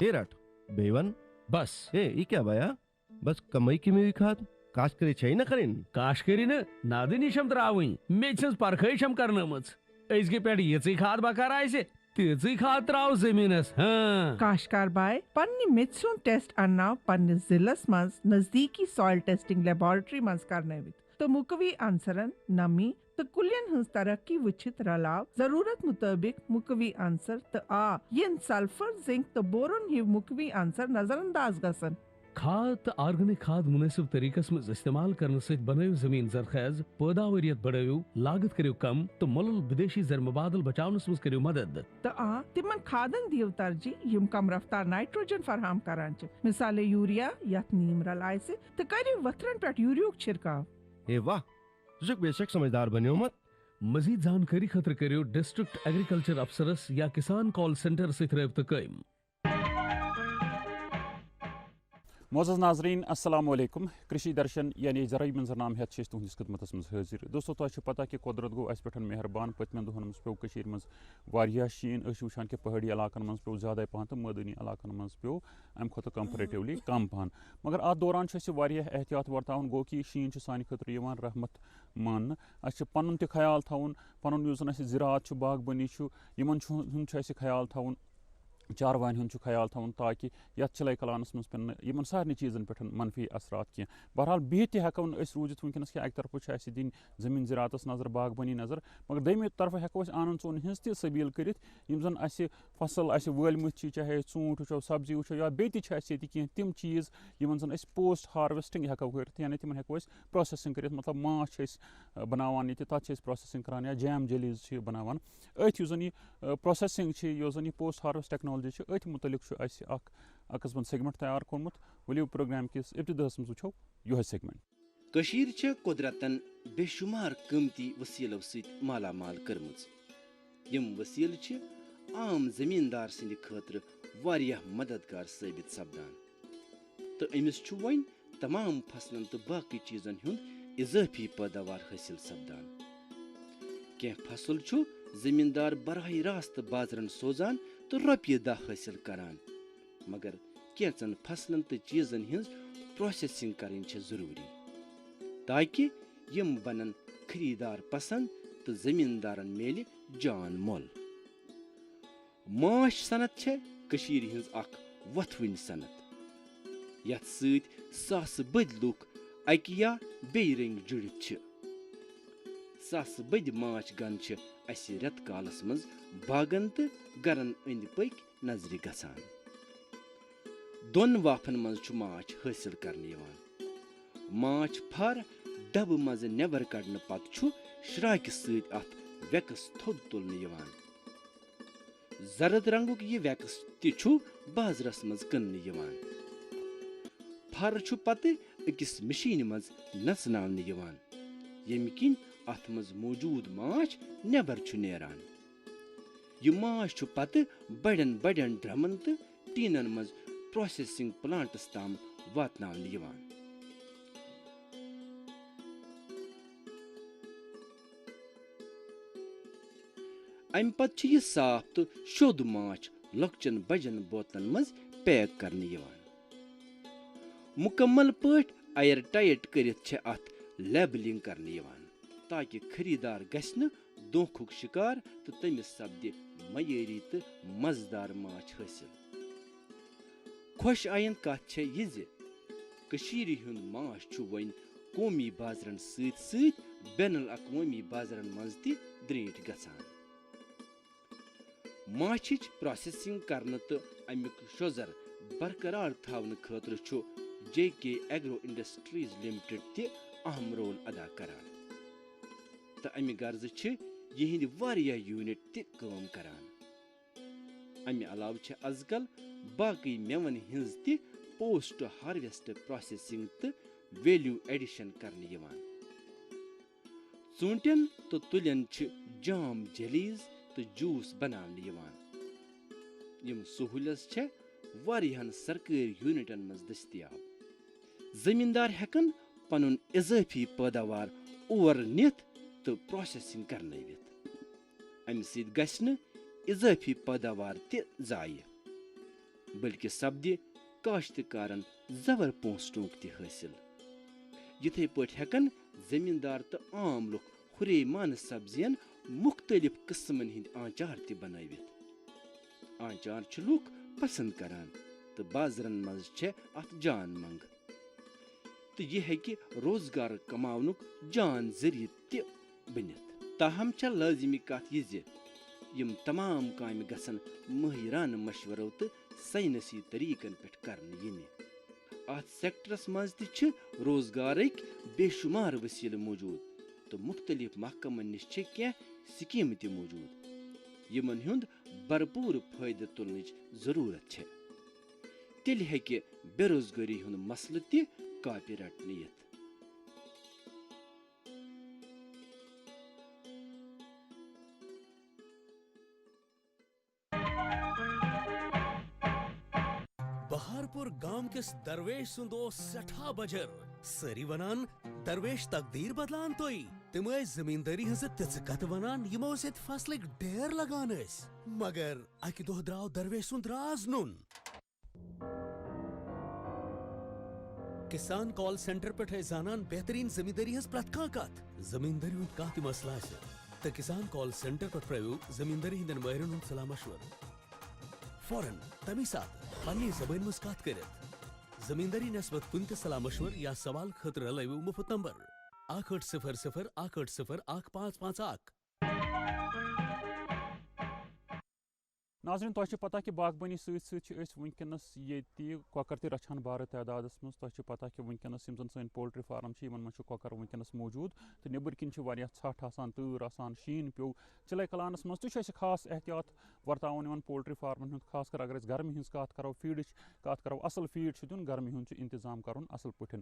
ये रट बेवन बस ये क्या बया बस कमाई की में खाद काश करे छै न करें काशकरी न नादिनी शम त्रावई मेच परखै शम करनमच अजके पेट यची खाद बकार आइसे तीची खाद त्राव जमीनस हाँ काश्तकार बाय पन्नी मित्सुन टेस्ट अन्नाव पन्नी जिलस मंज नजदीकी सॉइल टेस्टिंग लेबोरेटरी मंज करनवित तो मुकवी आंसरन नमी तो कुलियन हंस तरक्की वचित रलाव जरूरत मुताबिक मुकवी आंसर तो आ यन सल्फर जिंक तो बोरोन ही मुकवी आंसर नजरअंदाज गसन खाद तो ऑर्गेनिक खाद मुनासिब तरीकस में इस्तेमाल करने से बनायो जमीन जरखेज पैदावारियत बढ़ायो लागत करियो कम तो मुल्क विदेशी जर मुबादल बचावनस में करियो मदद तो आ तिमन खादन दियो तरजी यम कम रफ्तार नाइट्रोजन फराहम करान छ मिसाले यूरिया यत नीम रलाय से तो करियो वथरन पेट यूरियो छिड़काव ए वाह तुझे बेशक समझदार बनियो मत मजीद जानकारी खतर करियो डिस्ट्रिक्ट एग्रीकल्चर अफसरस या किसान कॉल सेंटर से रब्त कायम। मोअज़्ज़ज़ नाज़रीन अस्सलाम वालेकुम कृषि दर्शन यानी ज़राई मंजरनाम हेत तुहस खदमत मज हाजिर दोस्तों तुझे पता कि कुदरत गो अस पे मेहरबान पतमन दोहन मज पे मज वारिया शीन वुचान कि पहाड़ी इलाकन मज पे ज़्यादा पहन तो मैदानी इलाकन मज पे अम खुद कंपेरेटिवली कम पहन मगर अत दौरान एहतियात वर्तान गो कि शीन सान खतर रहमत मान पन त ख्याल थवन पन यु जन ज़रात बागबानी ख्याल थवन चारवान हूँ ख्याल थवन ताकि ये चिलाई कलानस मज पे सारे चीज़न पे मनफी असरात कह बहरहाल बिहत हेको रूजित वनकस कि अक तरफ दिन जमीन ज़रातस नजर बागबानी नजर मगर दोमे तरफ हेको आनन चोन हज त सबील कर जन फसल वलमत चाहे ूट वो सब्जी वो या बे कह तम चीज़ जन पोस्ट हार्वेस्टिंग हेको कर यानी तिम हेको प्रोसेसिंग कर मतलब माछ बनावान ये तथ प्रोसेसिंग करान या जैम जेलीज बनावान अथ जन यह प्रोसेसिंग जन पोस्ट हार्वेस्ट टेक्नोलॉजी अथ मुतलिक अकस्बन सेगमेंट तैयार कोर्मुत वलियो प्रोग्राम किस इब्तिदास मज वुचो यह सेगमेंट कशीर छ कुदरतन बेशुमार कीमती वसीलों सत मालामाल करमज यम वसील छ आम जमींदार सिंद खतर वारिया मददगार साबित सपदान तो अमिस छु वन तमाम फसलन तो बाकी चीजन हुंद इजाफी पैदावार हासिल सपदान के फसल छु जमींदार बराह रास्त बाजरन सोजान तो रुपये दह हासिल करान मगर कैचन फसलन तो चीजन हज प्रोसेसिंग करें जरूरी ताकि यम बनन खरीदार पसंद तो जमींदारन मेल जान मोल माश सनत छे कशीर हज अख वथविन सनत यथ सत सास बद लुक अक या बे रंग जुड़ित छ सास बद माछ गन छ अस रेत कालस मज बागन तो गरन अंद पक नजर गसान दोन वाफन मज छु माछ हासिल करने यवान माछ फर डब मज नेबर कड़न पत छु श्राक सत अत वेकस थोद तुलने यवान जरद रंगुक ये वेकस ति छु बाजरस मज कन्ने यवान फर छु पत अकिस मशीन मज नचनावने यवान यम किन अत मज मौजूद माछ नेबर छु नेरान यह माछ छु पत बड़न बड़न ड्रमन तो टीनन मज प्रोसेसिंग प्लांटस ताम वातनावने यवान अम पत छ यह साफ तो शोध माछ लक्चन बजन बोतलन मज पैक करने यवान मुकम्मल पट एयर टाइट करित छ अत लेबलिंग करने यवान ताकि खरीदार गस्न दोखुक शिकार तो तमिस सपदि मयरी तो मजदार माछ हासिल खुश आयन कथ छ यह ज कशीर हुंद माछ छु वन कौमी बाजरन सत सत बैनुल अक़वामी बाजरन मज ति द्रेट गसान माछिच प्रोसेसिंग करने तो अमुक शोजर बरकरार थावन खतर छु JK एग्रो इंडस्ट्रीज लिमिटेड ति अहम रोल अदा करान तो अमि गर्ज छ यहिंद वारिया यूनिट ति काम करान अमि अलाव छ अजकल बाकी मेवन हिंज ति पोस्ट हार्वेस्ट प्रोसेसिंग तो वैल्यू एडिशन करने यवान चूंटन तो तुलन छ जाम जेलीज तो जूस बनाने यवान यम सहूलत छ वारियान सरकारी यूनिटन मज दस्तियाब जमींदार हेकन पनुन इजाफी पैदावार और नित तो प्रोसेसिंग करनवित अमि सत गस्न इजाफी पैदावार ते जाय बल्कि सपदि काश्तकारन जबर पोंसटोंक ति हासिल। यिथै पٲٹھۍ हेकन जमींदार तो आम लुक हुरे मान सब्जियन मुख्तलिफ किस्मन हिंद आंचार ति बनावित। आंचार छ लुक पसंद करान तो बाजरन मज छ अत जान मंग, तो यह हेकि रोजगार कमावनुक जान जरिए ति बनित। ताहम छ लाजिमी कथ यह ज यम तमाम काम गसन माहिरान मशवरो तो साइनसी तरीकन पे करन यिनि। अत सेक्टरस मज ति छ रोजगारक बेशुमार वसील मौजूद, तो मुख्तलिफ महकमन निश छ क्या स्कीम ति मौजूद यमन हुंद भरपूर फायदे तुलनच जरूरत छ। तेल हेकि बेरोजगारी हुंद मसल ति कापि रटन यिथ। बहारपुर गांव किस दरवेश सुंदो सठा बजर सरी वनान दरवेश तकदीर बदलान तोई तिम जमींदारी हज तिच कत वनान यमो सत फसलक ढेर लगान मगर अकि दोह द्राव दरवेश सुंद राज नुन। किसान कॉल सेंटर पे जानान बेहतरीन जमींदारी हज प्रत कत जमींदारी हुंद कत मसला तो किसान कॉल सेंटर पे प्रयो जमींदारी हिंदन माहिरन हुंद सलाह मशवर फौरन तमी साथ पन्नी जबान मज कत करित। जमींदारी नस्बत कुन ते सलाह मशवर या सवाल खतर लयू मुफ्त नंबर 8800 नाज़रीन तुझे पता कि बागबानी वनकस ये कॉकर ते रछान बार तादाद मज तुझे पता कि वनकस सन पोल्ट्री फार्म कॉकर वनकस मौजूद तो नबर किन छठ आसान तूर आसान शीन प्यो चिले कलानस मज तो खास एहतियात वर्तावन पोल्ट्री फार्मन खास कर अगर गर्मी हज कत करो फीड कत करो असल फीड दिन गर्मी हुंद इंतजाम कर असल पठन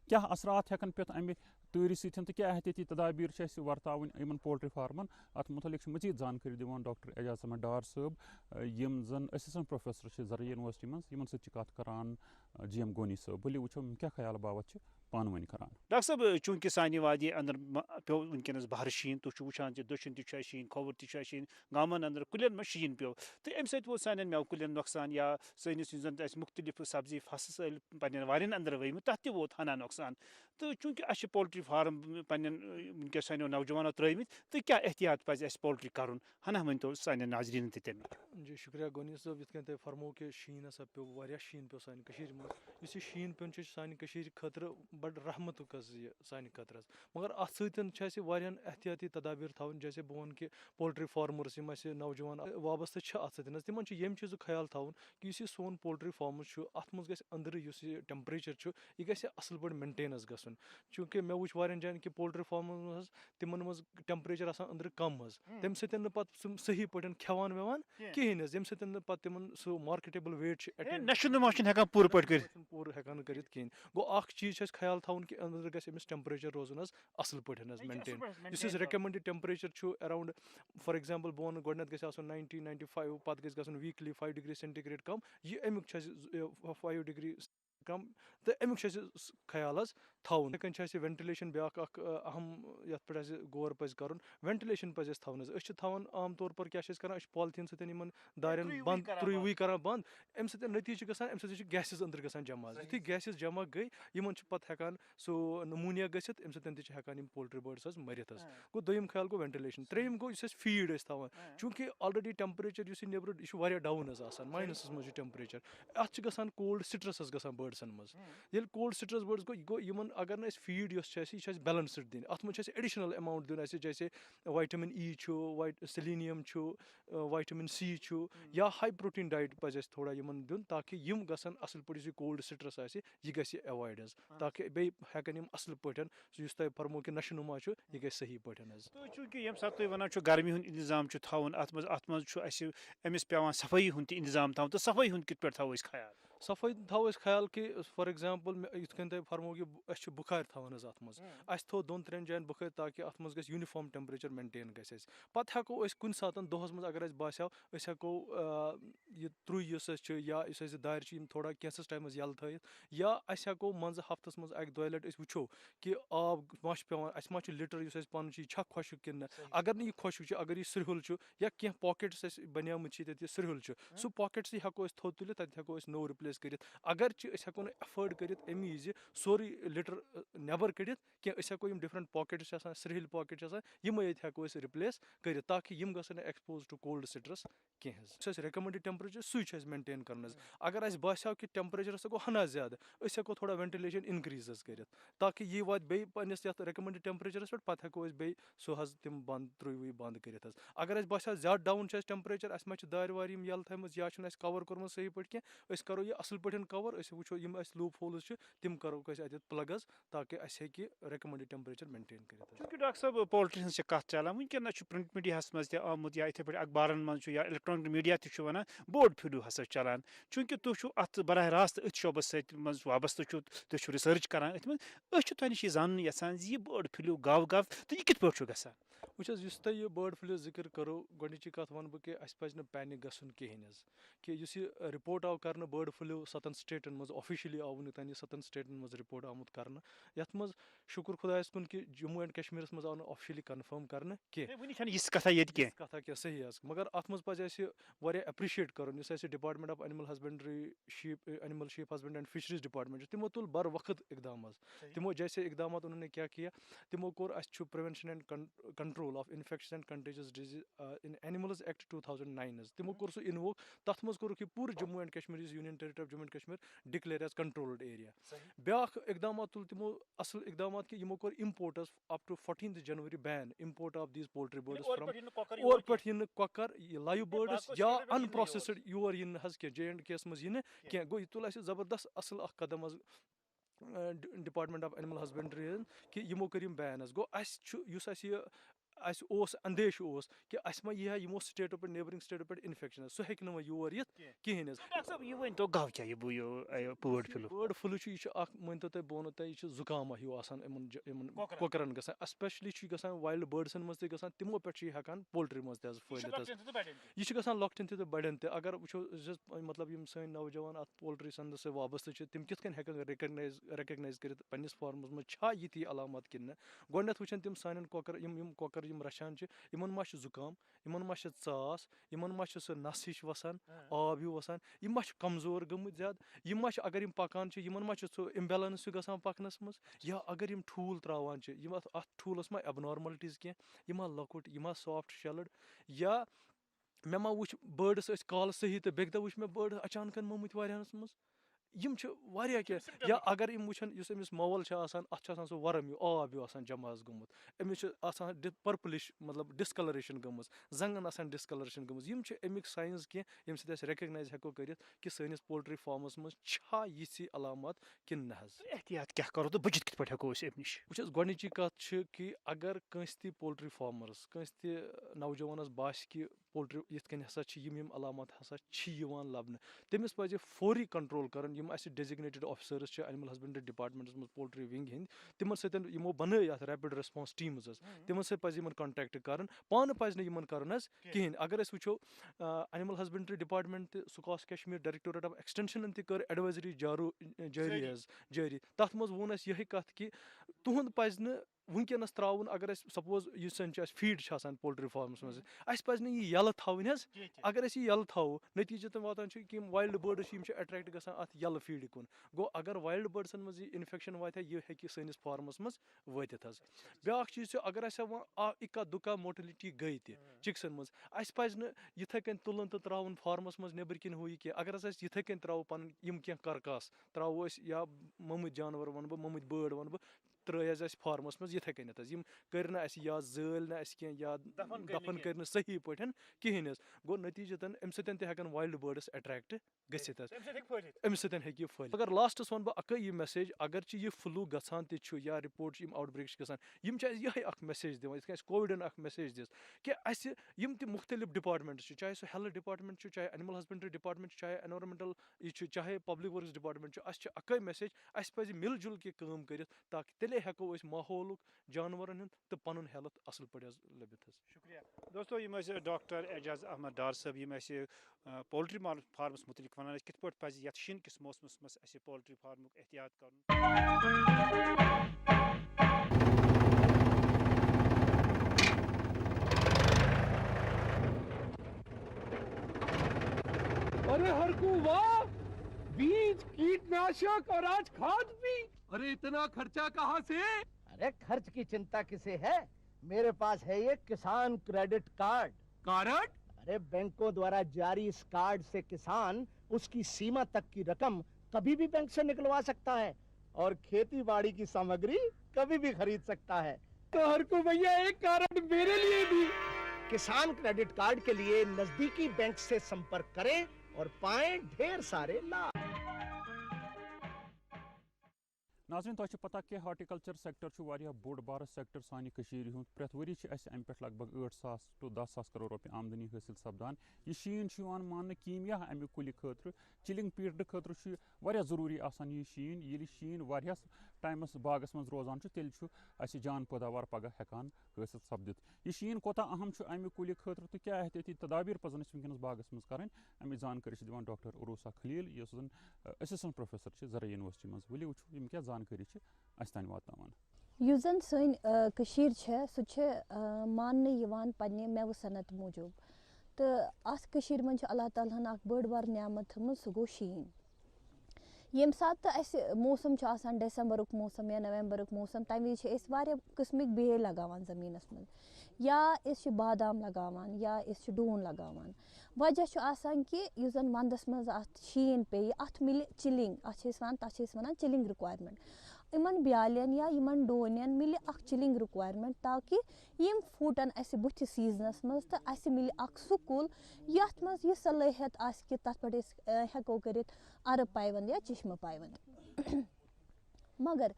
क्या असरात हेकन पे अमे तूर सत तो क्या एहतियाती तदाबीर वर्तावन पोल्ट्री फार्मन अत मुतलिक मजीद जानकारी दिवान डॉक्टर एजाज अहमद डार साहब यम जन असिस्टेंट प्रोफेसर जरिया यूनिवर्सिटी मज यमन सत कत करान GM गोनी साहब बोली वो क्या ख्याल बावत पान वन करान। डॉक्टर साहब चूंकि सानी वादी अंदर पे वनकस बहर शीन तुम वुचान दक्षिण तह शीन खोवर तह शीन गामन अंदर कुलियन में शीन पे तो अमे सत वो सान मेव कुलियन नुकसान या सैनिस मुख्तलिफ सब्जी फसल पे वारिन अंदर वोत तथ वोत हना नुकसान तो चूंकि अस पोल्ट्री फार्म पे वनकस सानो नौजवानों त्रमित तो क्या एहतियात पज पोल्ट्री कर हना वन तो सान नाजरीन तमें। जी शुक्रिया गोनी साहब ये तुम फरमो कि शीन हसा पे वारिया शीन पे सान मज शीन पे सान खतर बड़ रहमत सान खतर मगर अत सत्यान एहतियाती तदाबीर थवन जैसे बह वन कि पोल्ट्री फार्मर्स नौजवान वाबस्त अत तिम यम चीज़ ख्याल थवन कि सोन पोल्ट्री फार्म अत मज अंदर टेम्परेचर यह गि असल पे मेंटेन गन चूँकि मे वो वारियान जान कि पोल्ट्री फार्म तिमन मज टेम्परेचर अंदर कम तम सत्य सही पे खेवान वेवान कहें यम सत्य तिमन सह मार्केटेबल वेट पूर हेकान कर कहें गो चीज़ ख्याल थवन कि अंदर गमिस टेम्परेचर रोजन असल पे maintain recommended temperature around for example बह वन गोडन 90-95 पे गि वीकली 5 डिग्री सेंटीग्रेड कम यह अमुक 5 डिग्री कम तो अमुक ख्याल थवन वेंटिलेशन ब्या अहम ये पे गौर पज कर वेंटिलेशन पज थवन आम तौर पर क्या कर पॉलिथीन सतन दारन बंद त्रुई कर बंद अम नतीज अम गैसेस अंदर ग जमा यु गैसेस जमा गई इन पे हेकान सो नमूनिया गसित अम सत्यान पोल्ट्री बर्ड्स मरित गो दोम ख्याल गो वेंटिलेशन त्रेम गो फीड थवन चूँकि ऑलरेडी टेम्परेचर नबर यह डाउन माइनस मज टेम्परेचर अत कोल्ड स्ट्रेस गसान बर्ड्सन मज ये कोल्ड स्ट्रेस बर्ड्स गो इन अगर न फीड यह बैलेंसड दिन अत मे एडिशनल अमाउंट दिन जैसे vitamin E selenium vitamin C या हाई प्रोटीन डाइट पज थोड़ा इन दिन ताकि यम गसन असल पे कोल्ड स्ट्रेस यह गि एवॉइड ताकि बे हेकन असल पे तुम फरमो कि नशो नुमा यह गि सही पे तो चूँकि ये सात तुम वन गर्मी हूँ इंतजाम थवन अत मज अमिस पे सफाई हूँ इंतजाम थवन तो सफाई हूँ कित पे थो ख्याल सफाई थो ख्याल कि फॉर एग्जाम्पल इत कन तुम फरमो कि अस बुखार थवान अत मज अस थो 2-3 जायन बुखार ताकि अत मज गस यूनिफॉर्म टेम्परेचर मेंटेन गस पत हेको कुन सात दोहस मज अगर बास्याव हेको यह त्रुह या दार थोड़ा कैंसस टाइम यल थत या अस हेको मंज हफ्तस मज 1-2 लट वो कि आब मा पेवान अस मा लिटर पन छा खुशक कि अगर नहीं खुशक अगर यह सृहुल या कह पॉकेट्स बनियामत सृहुल सह पॉकेट्स हेको थोद तुल तत हेको नो रिप्लेस कर अगर हेको न एफर्ड कर अमी वि सोरे लिटर नबर कड़ित क्या हेको डिफरेंट पॉकेट्स सृहिल पॉकेट्स यम ये हेको रिप्लेस कर ताकि यम गसन एक्सपोज टू कोल्ड स्ट्रेस कह रिकमेंडेड टेम्परेचर सह मेंटेन कर अगर अस बास्याव कि टेम्परेचर गो हना ज्यादा हेको थोड़ा वेंटिलेशन इनक्रीज कर ताकि यह वात बे पन्निस रिकमेंडेड टेम्परेचरस पे पत हेको बे सह तम बंद त्रुह बंद कर अगर बास्याव ज्यादा डाउन टेम्परेचर अस मा दार वार यल थम या कवर कोर्मत सही पे कह करो यह असल पे कवर वो यम लूप होल्स तम करो अत प्लगस ताकि अस रिकमेंडेड टेम्परेचर मेंटेन कर चूंकि डॉक्टर साहब पोल्ट्री हज कत चलान वनकन प्रिंट मीडियास मज आमुत या इथे पे अखबारन मज या electronic media one board flu हसा चलान चूंकि तुम अत बरह रास्त अथ शोबस सज वाबस्त तुम रिसर्च करान अथ मज तुह नश जान यसान यह बर्ड फ्लू गव तो यह कित पे गसान वुस तुम यह बर्ड फ्लू जिक्र करो गोची कत वन बह कि अस पज पैनिक गसन कहें कि यह रिपोर्ट आव कर बर्ड फ्लू 7 स्टेटन मज ऑफिशियली आव वन तान 7 स्टेटन मज रिपोर्ट आमुत कर यथ मज शुक्र खुदायस कुन कि जम्मू एंड कश्मीर मज आव ऑफिशियली कन्फर्म कर कथा क्या सही मगर अत मज पज एप्रिशिएट कर department of animal husbandry animal sheep husband and fisheries department तिमो तुल बर वक्त इकदाम तिमो जैसे इकदाम उन्होंने क्या किया तिमो कोर अस prevention and control of infection and contagious disease in animals act 2009 तिमो कोर सो इन्वोक तथ मज कोर पूरे Jammu and Kashmir union territory of Jammu and Kashmir declare as controlled area ब्या इकदाम तुल तिमो असल इकदाम कि यमो कोर imports up to 14 January ban import of these poultry birds from और पे कॉकर लाइव बर्ड्स या अनप्रोसेस्ड योर इन जे एंड के मज कह गो यह तुल जबरदस्त असल कदम डिपार्टमेंट ऑफ एनिमल हस्बेंड्री कि यमो कर बैन गो अंदेश कि अस मा यह यमो स्टेटों पे नेबरिंग स्टेटों पे इन्फेक्शन सह हेक नह योर यित कहें बर्ड फ्लू यह मान तो बह वो तुम यह जुकाम हिू कोकरन गसान स्पेशली गसान वाइल्ड बर्ड्सन मज तक तिमो पे हेकान पोल्ट्री मज फैलित यह गसान लॉकटन तो बड़न अगर वो मतलब सन नौजवान अत पोल्ट्री संद से वाबस्त तिम कित हेकन रिकग्नाइज कर पन्निस फार्मस मज यी अलामत कि गोडनेथ वुचन तिम सान कोकर रचान इन मा जुकाम इन मा चास इन मा सह नस हिश वसान आब हिू वसान यम कमजोर गमत ज्यादा यम अगर यम पकान इन मा सह इम्बेलेंस गसान पकनस मज या अगर यम ठूल त्रावान अत ठूलस मा एबनॉर्मलिटीज कह यह लकुट यह सॉफ्ट शेलड या मे मा वुच बर्ड्स काल सही तो बेक दह वुच मे बर्ड अचानक मोमुत वारियानस मज यम क्या या अगर यम वुचन अमिस मोवल अत सह वरम आब हिू जमा गोमुत अमिस पर्पलिश मतलब डिस्कलरेशन गमज जंगन डिस्कलरेशन गमज यम अमिक साइंस कह यम सह रिकग्नाइज हेको कर कि सैनिस पोल्ट्री फार्मस मज यी अलामत कि एहतियात क्या करो तो बचित कित हेको नश वुच गोची कत कि अगर कंस ती पोल्ट्री फार्मरस कंस ती नौजवानस बास कि पोल्ट्री यिथ कन हसा यम अलामत हसा लबन तमिस पज फौरी कंट्रोल कर designated officers animal husbandry departments मज पोल्ट्री विंग हंद तिमन सतन यमो बन रैपिड रेस्पॉन्स टीम्स तिमन सत पज कॉन्टैक्ट कर पान पज नमन कर कहें अगर वो एनिमल हस्बेंड्री डिपार्टमेंट सुकास कश्मीर डायरेक्टोरेट ऑफ एक्सटेंशन कर एडवाइजरी जारी तथ मज वोन यही कत कि तुहद पज वनकस त्रावन अगर सपोज फीड पोल्ट्री फार्मस मज पज यह यल थवन अगर यह यल थो नतीजतन वातान कि वाइल्ड बर्ड्स अट्रैक्ट गसान अत यल फीड कुन गो अगर वाइल्ड बर्ड्सन मज इन्फेक्शन वात यह हेकि सैनिस फार्मस मज वातित ब्या चीज अगर इक्का दुक्का मोर्टलिटी गई चिक्सन मज पज इथे कन तुलन तो त्रावन फार्मस मज नेबर किन हु कह अगर इथे कन त्रो पन यम कह करकास त्रो या ममुत जानवर वन बह ममुत बर्ड वन बह त्रै फार्मस मज यिथे कनिथ यम कर या जल ना या दफन कर सही पठन कहें गो नतीजतन अम सतन वाइल्ड बर्ड्स अट्रैक्ट गसित अम सतन फल अगर लास्टस वन बह अकै मैसेज अगर यह फ्लू गसान तु या रिपोर्ट आउटब्रेक गसान यम यह मैसेज दिवान कोविडन मैसेज दिस कि अस यम त मुख्तलिफ डिपार्टमेंट चाहे सह हेल्थ डिपार्टमेंट चाहे एनिमल हस्बेंड्री डिपार्टमेंट चाहे एनवायरमेंटल यह चाहे पब्लिक वर्क्स डिपार्टमेंट अस अकै मैसेज अस पज मिल जुल के काम कर ताकि तेले हेको माहौल जानवरन हूं तो पन हेल्थ असल पे लबित। शुक्रिया दोस्तों यम डॉक्टर एजाज अहमद डार साहब यम पोल्ट्री फार्मस मुतलिक वन कित पे पज ये शीन किस मौसमस मज पोल्ट्री फार्मुक एहतियात कर। अरे हरकू वाह, बीज कीटनाशक और आज खाद भी। अरे इतना खर्चा कहाँ से? अरे खर्च की चिंता किसे है, मेरे पास है ये किसान क्रेडिट कार्ड। कार्ड? अरे बैंकों द्वारा जारी इस कार्ड से किसान उसकी सीमा तक की रकम कभी भी बैंक से निकलवा सकता है और खेती बाड़ी की सामग्री कभी भी खरीद सकता है। तो हरकू भैया एक कार्ड मेरे लिए भी। किसान क्रेडिट कार्ड के लिए नजदीकी बैंक से संपर्क करें और पाएं ढेर सारे लाभ। नाज़रीन तुझे पता कि हार्टिकल्चर सेक्टर वारिया बोड़ बार सेक्टर सानी कशीर हुंद प्रेथ वरी अम पे लगभग 8,000 to 10,000 करोड़ रुपये आमदनी हासिल सपदान। यह शीन मान कीमिया अमि कुल खतर चिलिंग पीरियड खतर वारिया जरूरी आसान यह शीन ये शीन वारिया टाइमस बागस मज रोजान तेल जान पैदावार पगह हेकान हासिल सपदित। यह शीन कोता अहम अमि कुल खतर तो क्या एहतियाती तदाबीर पजन वनकस बागस मज करें अमि जानकारी दिवान डॉक्टर उरूसा खलील यह जन असिस्टेंट प्रोफेसर जरा यूनिवर्सिटी मज वली वुचो यम क्या जानकारी अस्तन वातान। यु जन सन कशीर सह मानने यवान पन्ने मेव सनत मूजूब तो अस कशीर मन अल्लाह ताला हन अख बड़ बार नियामत थमज सह गो शीन। यम सात मौसम आसान दिसंबरुक मौसम या नवंबरुक मौसम तमे विज वारिया किस्मिक बेल लगावान जमीनस मज या इस बादाम लगावान या इस डून लगावान। वजह आसान कि यु जन वंदस मज अत शीन पे अत मिले चिलिंग अत वन चिलिंग रिक्वायरमेंट इमन ब्यालन या इमन डोनन मिले अख चिलिंग रिक्वायरमेंट ताकि यम फूटन अस बुथ सीजनस मज तो अस मिले अख सु कुल यथ मज यह सलाहियत आस कि तथ पे हेको करित अरब पाइवंद या चश्म पाइवंद। मगर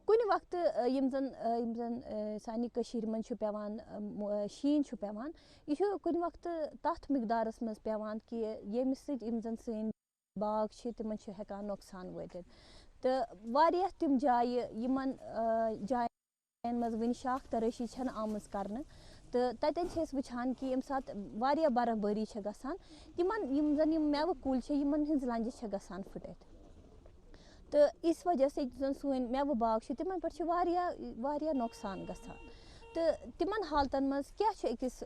कुछ वक्त यम जन सानी कशीर मन पेवान शीन पेवान यह कुछ वक्त तथ मिकदारस मज पेवान कि यम जन सन बाग तिमन हेकान नुकसान वातित तो वारिया तिम जाय यमन जायन मज वन शाख तराशी छन आमज करने तो ततन वुचान कि यम सात वारिया बर्फबारी गसान यम जन मेव कुल यमन हिंज लंजि गसान फुटित तो इस वजह से जन सन मेव बाग तिमन पे वारिया नुकसान गसान। तो तिमन हालतन मज क्या अकिस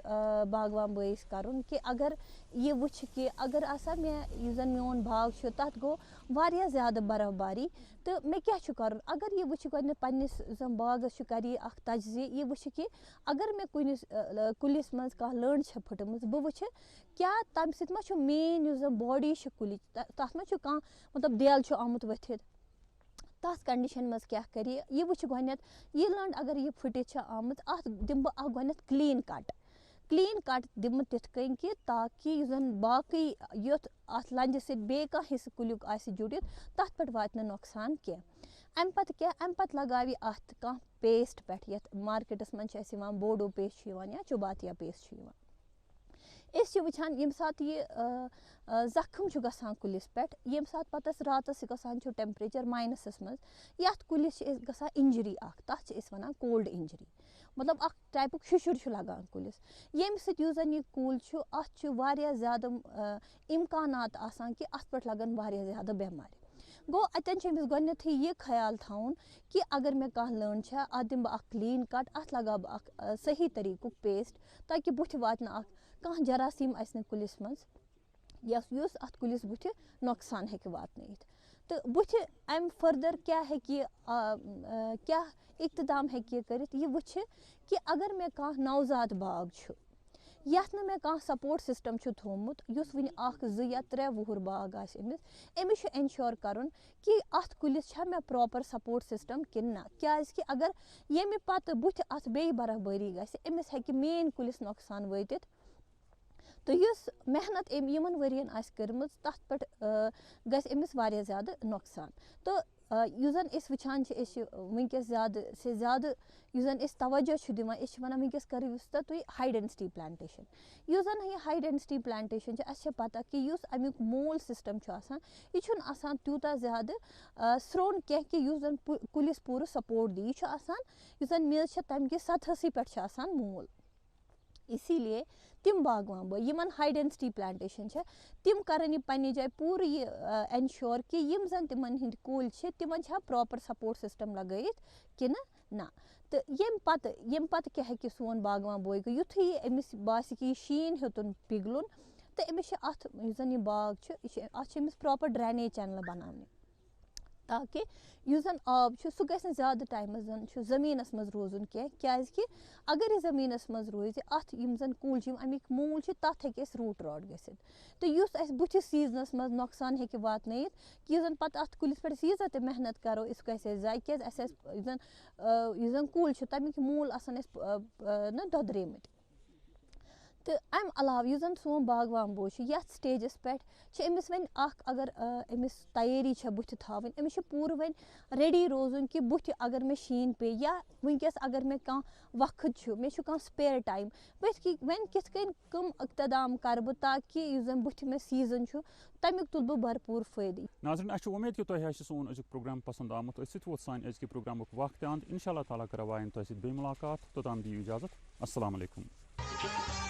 बागवान बयस करुन कि अगर ये वुच कि अगर आसा मे जन मोन बाग तथ गो वारिया ज्यादा बर्फबारी तो मे क्या करुन अगर ये वुच गो पन्निस जन बागस कर अख तजज़ी ये वुच कि अगर मे कुनिस कुलिस मज कह लंड फुटमज बह वुच क्या तम सत मा मेन जन बॉडी कुल तथ मा कह मतलब देल आमुत वथित तस कंडीशन मज क्या कर यह वुच गोत यह लंड अगर यह फुटित आमुत अत दिम बह गोत क्लीन कट दिम तिथ कन कि ताकि जन बाकी युथ अत लंज से कह हिस्स कुलिक जुड़ित तथ पे वात नुकसान कह अम पत क्या अम पत लगावी अत कह पेस्ट पे यथ मार्केटस मज बोडो पेस्ट या चुबातिया पेस्ट इस वुचान यम सात यह जख्म गसान कुलिस पे यम सात पतस रातस गसान टेम्परेचर माइनसस मज यथ कुलिस गसान इंजरी तथ वन कोल्ड इंजरी मतलब अख टाइपुक शुशुर लगान कुलिस यम सन यह कुल अत ज्यादा इम्कानात आसान कि अत पे लगन ज्यादा बेमारी गो अतन अमिस गोथी यह ख्याल थवन कि अगर मे कह लंड अत दिम बह क्लीन कट अत लगा बह सही तरीकुक पेस्ट ताकि बुथ वात कह जरासीम आसन कुलिस मज युस अत कुलिस बुथ नुकसान हेक वातनयित तो बुथ अम फर्दर क्या है कि क्या इक़्तिदाम हेक कर यह वुच कि अगर मे कह नवजात बाग यथ न मे कह सपोर्ट सिस्टम छु थोमुत युस वनि 1 2 या 3 वुहर बाग आस अमिस एंश्योर करन कि अथ कुलिस छा मे प्रॉपर सपोर्ट सिस्टम किन ना क्याज कि अगर येमि पत बुथ अथ बे बराबरी गस अमिस हेकि मेन कुलिस नुकसान वतित तो युस मेहनत यमन वरियन आस करमज तथ पट गस अमिस वारिया ज्यादा नुकसान तो युस जन इस वुचान वंकस ज्यादा से ज्यादा युस जन इस तवज्जो छु दिवान इस वनान वंकस करियो तुई हाई डेंसिटी प्लांटेशन युस जन ये हाई डेंसिटी प्लांटेशन छ अस पता कि युस अमुक मूल सिस्टम छु आसान ये छुन आसान त्यूता ज्यादा स्रोन कह कि युस जन कुलिस पूरा सपोर्ट दी छु आसान युस जन मेज छ तम के सतहसी पेट छ आसान मूल इसीलिए तिम बागवान बो यमन हाई डेंसिटी प्लांटेशन छ तिम करन ये पन्ने जाय पूरा ये एंश्योर कि यम जन तिमन हिंद कुल छ तिमन छ प्रॉपर सपोर्ट सिस्टम लगायत कि ना तो यम पत क्या है कि सोन बागवान बोय युथी अमिस बास कि शीन हेतुन पिघलुन तो अमिस अथ जन ये बाग छ अथ अमिस प्रॉपर ड्रेनेज चैनल बनाने ताकि युस जन आब सह गह ज्यादा टाइम जन जमीनस मज रोजुन क्याज कि अगर यह जमीनस मज रोज अथ यम जन कुल अमिक मूल तथ हे रूट रॉड गसित तो युस अस बुथिस सीजनस मज नुकसान हेकि वातनयित कि युस जन पत अथ कुलिस पे सीजा ते मेहनत करो इस गसे जाय क्याज अस युस जन कुल तमिक मूल आसान न ददरेमत तो अम अलाव युस जन सोन बागवान बो यथ स्टेजस पे अमिस वन अगर अमिस तैयारी बुथ थावन अमिस पूर वन रेडी रोजुन कि बुथ अगर मे शीन पे या वंकस अगर मे कह वक्त मे कह स्पेयर टाइम वन कित कम इक़्तदाम कर बह ताकि युस जन बुथ मे सीजन तमिक तुल बह भरपूर फायदे। नाज़रीन अस उम्मीद कि तुह सोन अजुक प्रोग्राम पसंद आमुत वो सान अजक प्रोग्रामुक वक्त अंत इंशाअल्लाह ताला कर आइन तुह बे मुलाकात तोताम दियो इजाजत अस्सलाम वालेकुम।